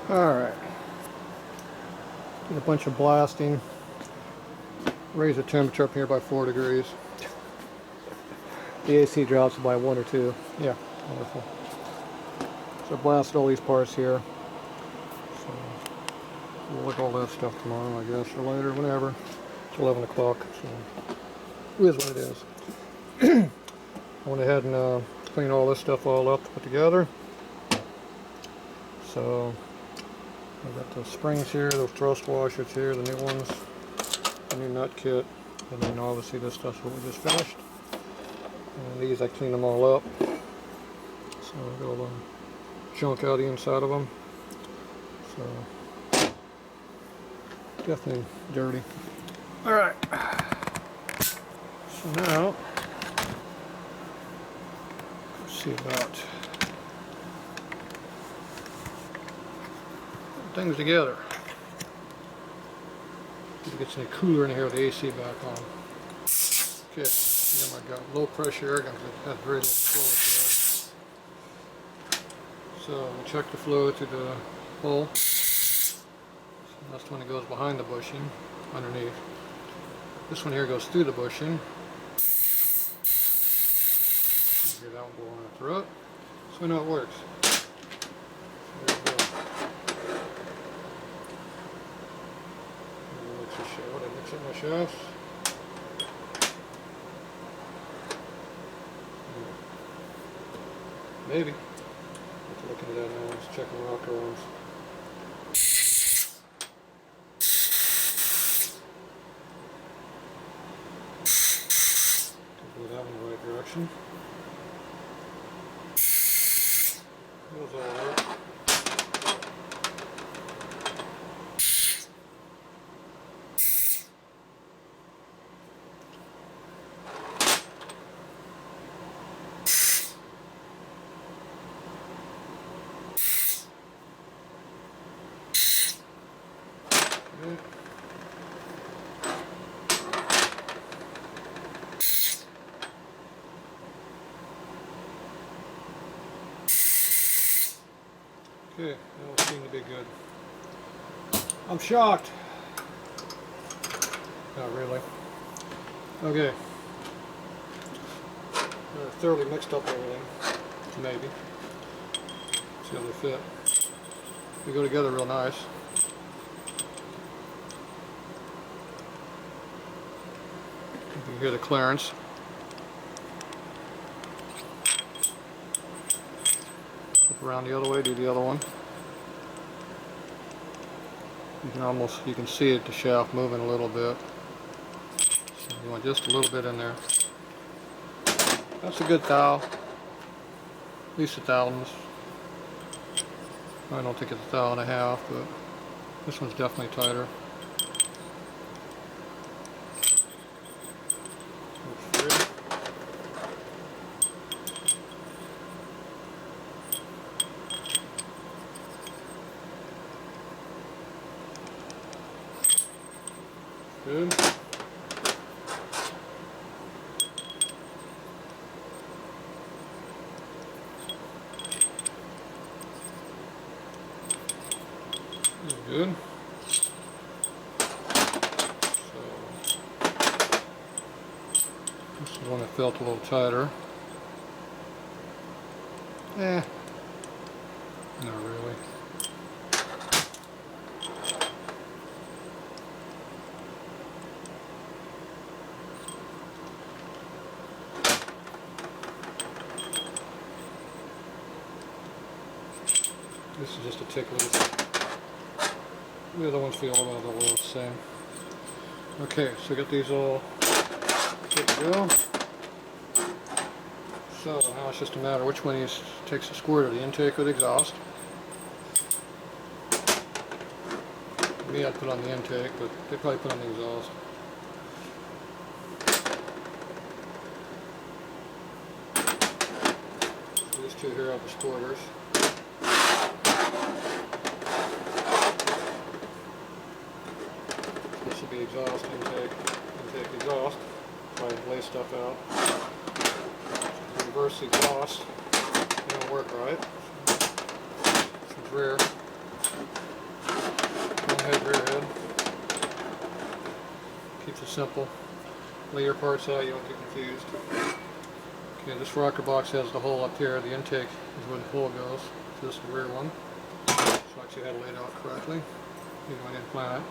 Alright. Did a bunch of blasting. Raise the temperature up here by 4 degrees. The AC drops by 1 or 2. Yeah, wonderful. So I blasted all these parts here. So we'll look at all that stuff tomorrow, I guess, or later, whenever. It's 11 o'clock, so it is what it is. I went ahead and cleaned all this stuff all up to put together. So I've got the springs here, those thrust washers here, the new ones, the new nut kit, and then obviously this stuff's what we just finished. And these I cleaned them all up. So I got all the junk out of the inside of them. So definitely dirty. Alright. So now let's see about things together. See if it gets any cooler in here with the AC back on. Okay, I got low pressure air gun that has very little flow to it. So we check the flow to the hole. So that's when it goes behind the bushing, underneath. This one here goes through the bushing. Hear that one blowing out through it. So we know it works. So there we go. What did I mix up my shafts? Maybe. Have to look into that now. Let's check the rocker arms. Go that in the right direction. Goes all right. Okay, that'll seem to be good. I'm shocked. Not really. Okay. Thoroughly mixed up everything. Maybe. See how they fit. They go together real nice. You can hear the clearance. Flip around the other way, do the other one. You can see it, the shaft moving a little bit. So you want just a little bit in there. That's a good thou. At least a thousands. I don't think it's a thou and a half, but this one's definitely tighter. Good. Good. So this is one that felt a little tighter. Not really. This is just a tick loose. The other ones feel about the little same. Okay, so get these all good to go. So now it's just a matter which one of these takes the squirt, the intake or the exhaust. For me, I'd put on the intake, but they probably put on the exhaust. So these two here are the squirters. This will be exhaust, intake, exhaust. Try to lay stuff out. Reverse the exhaust. It don't work right. This is rear. head, rear head. Keeps it simple. Lay your parts out, you don't get confused. Okay, this rocker box has the hole up here. The intake is where the hole goes. So this is the rear one. So I actually had it laid out correctly. Even though I didn't plan it.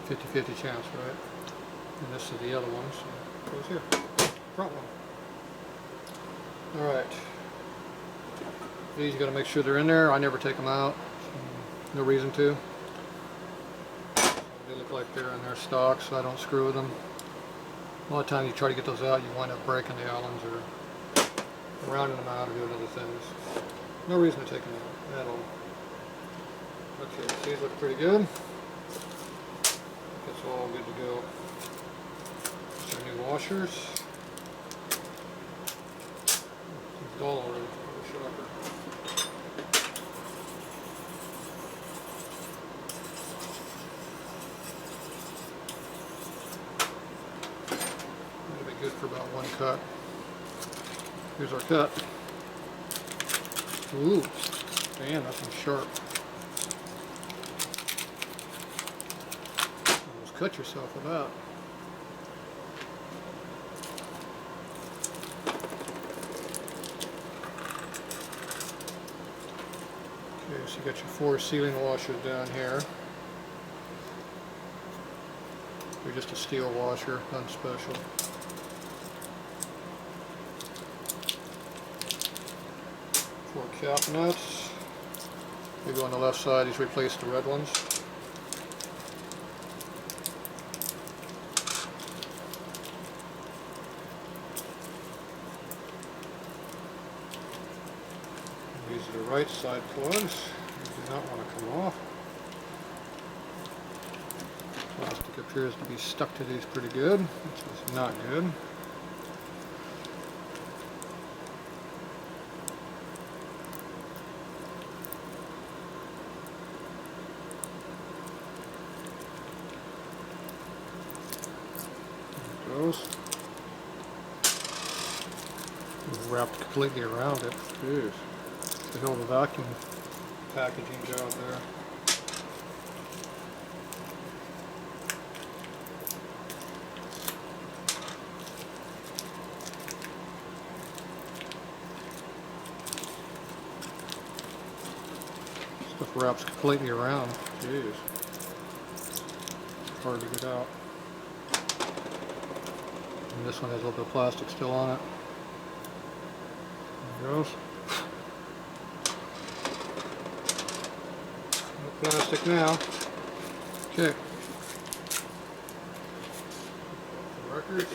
50-50 chance, right? And this is the other one, so it goes here. Front one. Alright. These you gotta make sure they're in there. I never take them out. No reason to. They look like they're in their stock, so I don't screw with them. A lot of times you try to get those out, you wind up breaking the Allens or rounding them out or doing other things. No reason to take them out at all. Okay, so these look pretty good. It's all good to go. These are new washers. It's dull already. Shocker. Good for about one cut. Here's our cut. Ooh, man, that's one sharp. Almost cut yourself with that. Okay, so you got your 4 sealing washers down here. They're just a steel washer, nothing special. 4 cap nuts. They go on the left side. These replace the red ones. And these are the right side plugs. These do not want to come off. Plastic appears to be stuck to these pretty good, which is not good. Wrapped completely around it. Jeez. The hell of a vacuum packaging job there. Stuff wraps completely around. Jeez. Hard to get out. And this one has a little bit of plastic still on it. There it goes. No plastic now. Okay. The records.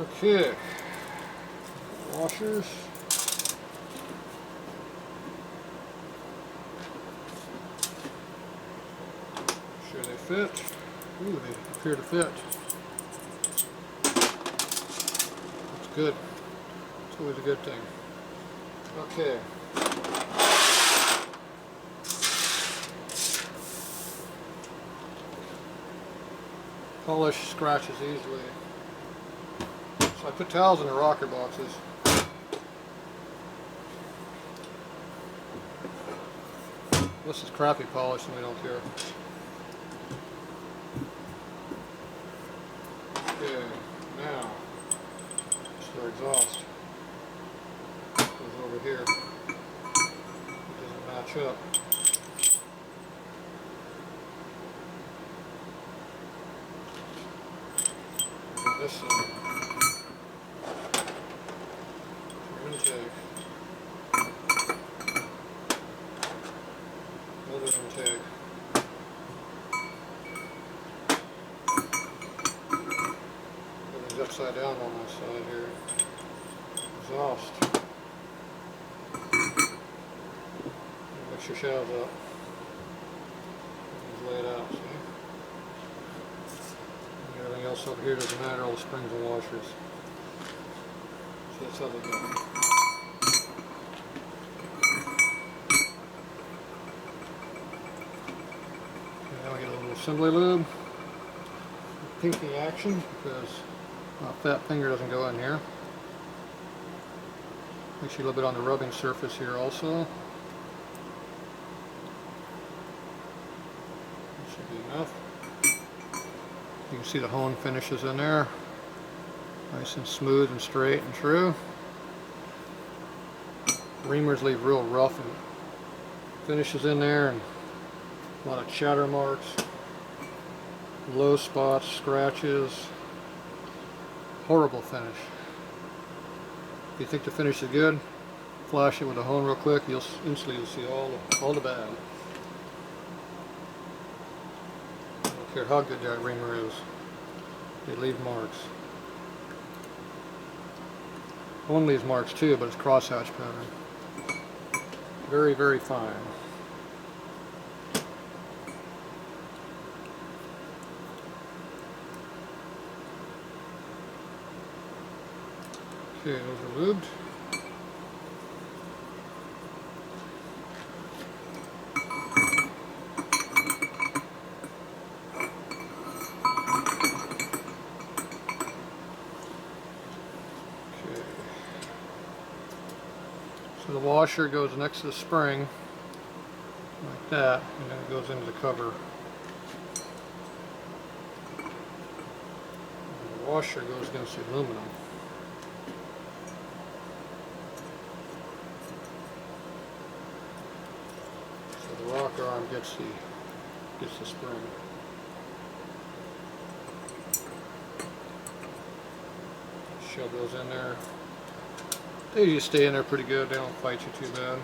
Okay. Washers. Sure they fit. Ooh, they appear to fit. That's good. It's always a good thing. Okay. Polish scratches easily. So I put towels in the rocker boxes. This is crappy polish and we don't care. Okay, now, it's our exhaust. Goes over here. It doesn't match up. This side. Your intake. Another intake. Upside down on my side here. Exhaust. Mix your shelves up. Just lay it out, see? And everything else over here doesn't matter, all the springs and washers. So that's how they go. Okay, now I get a little assembly lube. Pinky action because my fat finger doesn't go in here. Makes you a little bit on the rubbing surface here also. That should be enough. You can see the hone finishes in there. Nice and smooth and straight and true. Reamers leave real rough and finishes in there, and a lot of chatter marks, low spots, scratches. Horrible finish. If you think the finish is good, flash it with a hone real quick. You'll instantly see all the bad. I don't care how good that reamer is. They leave marks. Hone leaves marks too, but it's crosshatch pattern. Very, very fine. Okay, those are lubed. Okay. So the washer goes next to the spring, like that, and then it goes into the cover. And the washer goes against the aluminum. The rocker arm gets the spring. Shove those in there. They usually stay in there pretty good. They don't fight you too bad.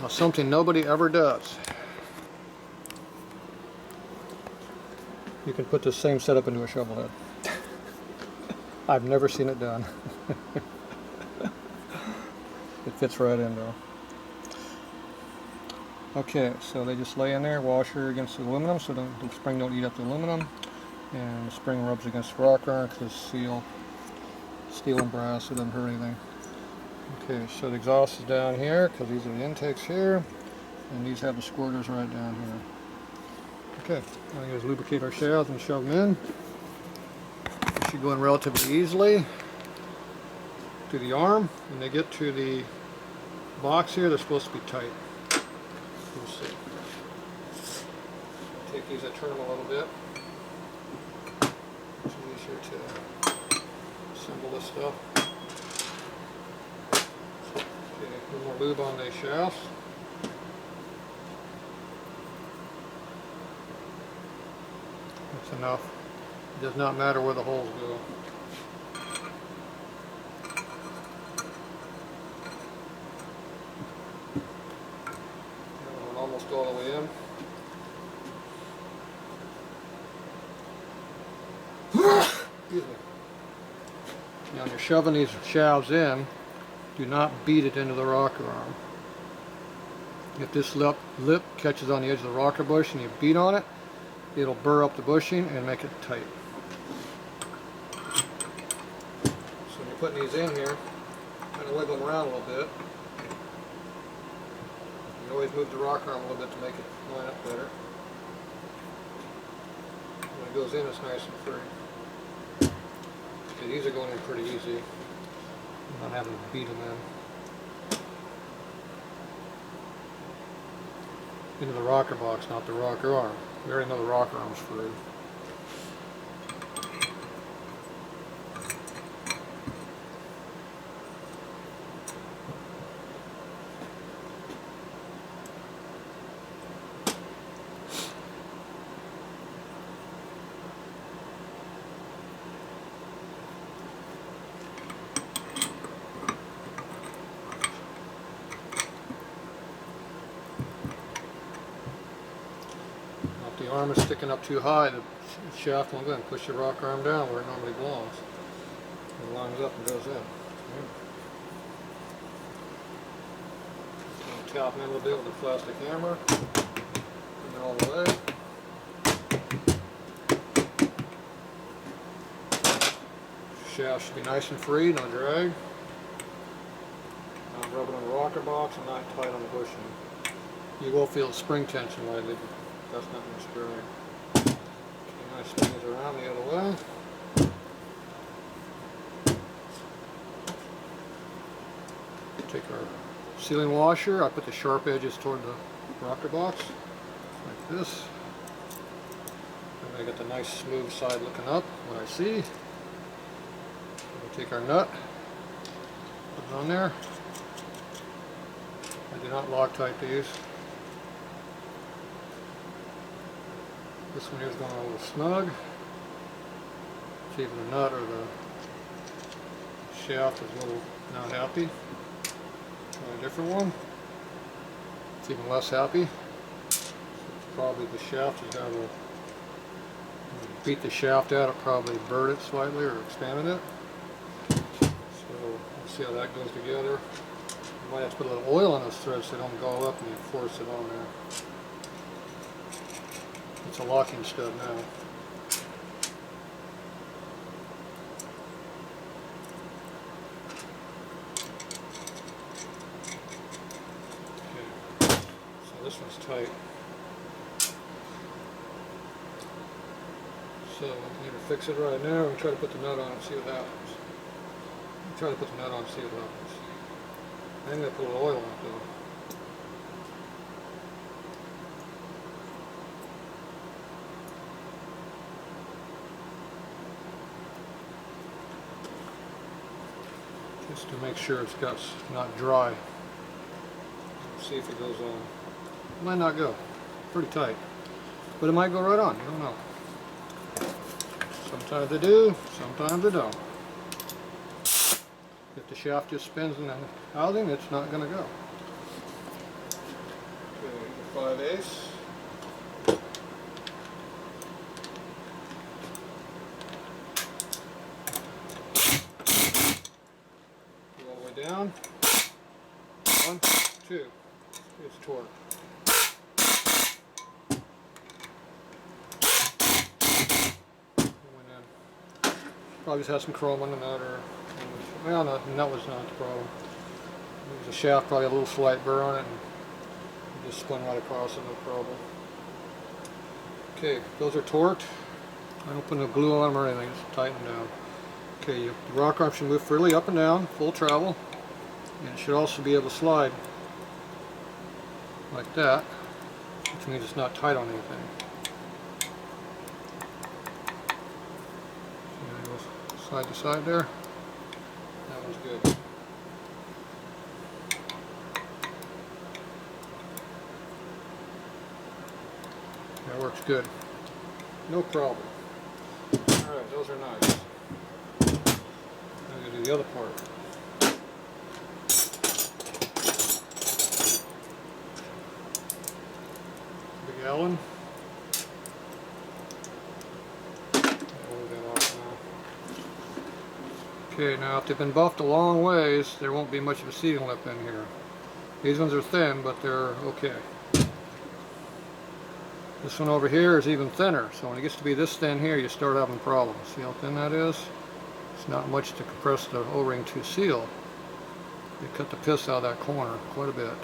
Now, something nobody ever does. You can put the same setup into a shovel head. I've never seen it done. It fits right in though. Okay, so they just lay in there, washer against the aluminum so the spring don't eat up the aluminum, and the spring rubs against the rocker arm because it's steel and brass, so it doesn't hurt anything. Okay, so the exhaust is down here because these are the intakes here, and these have the squirters right down here. Okay, now we just lubricate our shafts and shove them in. They should go in relatively easily to the arm. When they get to the box here, they're supposed to be tight. We'll see. Take these, I turn them a little bit. It's easier to assemble this stuff. Okay, a little more lube on the shafts. That's enough. It does not matter where the holes go. We're almost all the way in. Excuse me. Now when you're shoving these shafts in, do not beat it into the rocker arm. If this lip catches on the edge of the rocker bush and you beat on it, it'll burr up the bushing and make it tight. So when you're putting these in here, kind of wiggle them around a little bit. You always move the rocker arm a little bit to make it line up better. When it goes in, it's nice and free. Okay, these are going in pretty easy. I'm not having to beat them in. Into the rocker box, not the rocker arm. We already know the rocker arm's free. If the arm is sticking up too high, the shaft won't go in. Push the rocker arm down where it normally belongs. It lines up and goes in. Tap them in a little bit with a plastic hammer. Bring it all the way. shaft should be nice and free, no drag. I'm rubbing on the rocker box and not tight on the bushing. You will feel spring tension lightly, but that's not much drag. Okay, now spin it around the other way. Take our sealing washer, I put the sharp edges toward the rocker box, like this. And I get the nice smooth side looking up, what I see. We'll take our nut, put it on there. I do not Loctite these. This one here is going a little snug. See if the nut or the shaft is a little not happy. Try a different one. It's even less happy. Probably the shaft has got to beat the shaft out. It probably burred it slightly or expanded it. So let's see how that goes together. You might have to put a little oil on those threads so they don't go up and you force it on there. It's a locking stud now. Okay, so this one's tight. So I'm going to fix it right now and try to put the nut on and see what happens. Try to put the nut on and see what happens. I'm going to put a little oil on it though. Just to make sure it's got not dry. Let's see if it goes on. It might not go. Pretty tight. But it might go right on. You don't know. Sometimes they do, sometimes they don't. If the shaft just spins in the housing, it's not going to go. Okay, 5/8. Go all the way down. 1, 2. It's torque. Probably just had some chrome on the nut, or well, no, the nut was not the problem. There was a shaft, probably a little slight burr on it, and it just spun right across it, no problem. Okay, those are torqued. I don't put no glue on them or anything, just tighten them down. Okay, the rocker arm should move freely up and down, full travel, and it should also be able to slide like that, which means it's not tight on anything. Side to side there. That one's good. That works good. No problem. Alright, those are nice. I'm going to do the other part. Big Allen. Okay, now if they've been buffed a long ways, there won't be much of a seating lip in here. These ones are thin, but they're okay. This one over here is even thinner, so when it gets to be this thin here, you start having problems. See how thin that is? It's not much to compress the O-ring to seal. You cut the piss out of that corner quite a bit.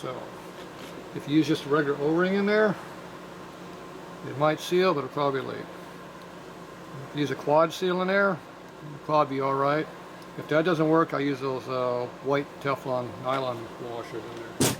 So, if you use just a regular O-ring in there, it might seal, but it'll probably leak. If you use a quad seal in there, it'll probably be alright. If that doesn't work, I use those white Teflon nylon washers in there.